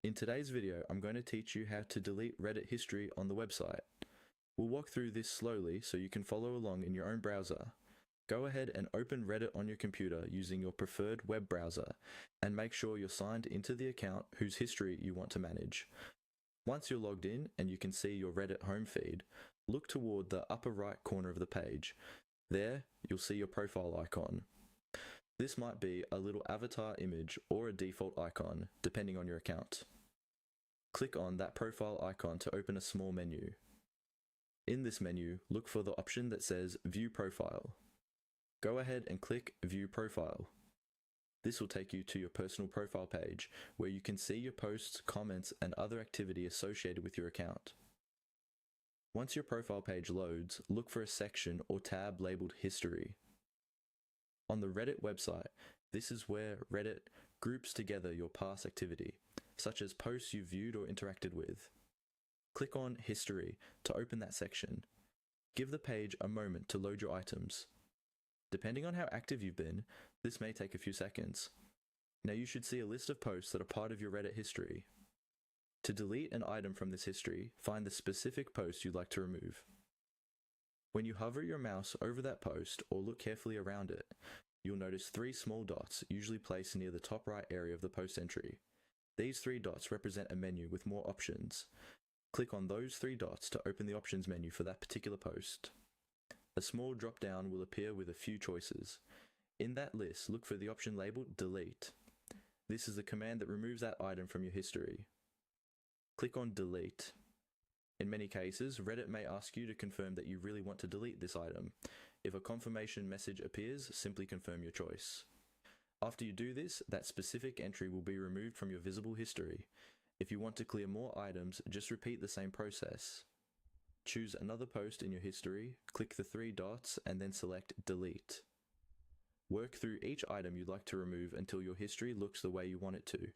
In today's video, I'm going to teach you how to delete Reddit history on the website. We'll walk through this slowly so you can follow along in your own browser. Go ahead and open Reddit on your computer using your preferred web browser, and make sure you're signed into the account whose history you want to manage. Once you're logged in and you can see your Reddit home feed, look toward the upper right corner of the page. There, you'll see your profile icon. This might be a little avatar image or a default icon, depending on your account. Click on that profile icon to open a small menu. In this menu, look for the option that says View Profile. Go ahead and click View Profile. This will take you to your personal profile page, where you can see your posts, comments, and other activity associated with your account. Once your profile page loads, look for a section or tab labeled History. On the Reddit website, this is where Reddit groups together your past activity, such as posts you viewed or interacted with. Click on History to open that section. Give the page a moment to load your items. Depending on how active you've been, this may take a few seconds. Now you should see a list of posts that are part of your Reddit history. To delete an item from this history, find the specific post you'd like to remove. When you hover your mouse over that post or look carefully around it, you'll notice three small dots usually placed near the top right area of the post entry. These three dots represent a menu with more options. Click on those three dots to open the options menu for that particular post. A small drop down will appear with a few choices. In that list, look for the option labeled Delete. This is a command that removes that item from your history. Click on Delete. In many cases, Reddit may ask you to confirm that you really want to delete this item. If a confirmation message appears, simply confirm your choice. After you do this, that specific entry will be removed from your visible history. If you want to clear more items, just repeat the same process. Choose another post in your history, click the three dots, and then select Delete. Work through each item you'd like to remove until your history looks the way you want it to.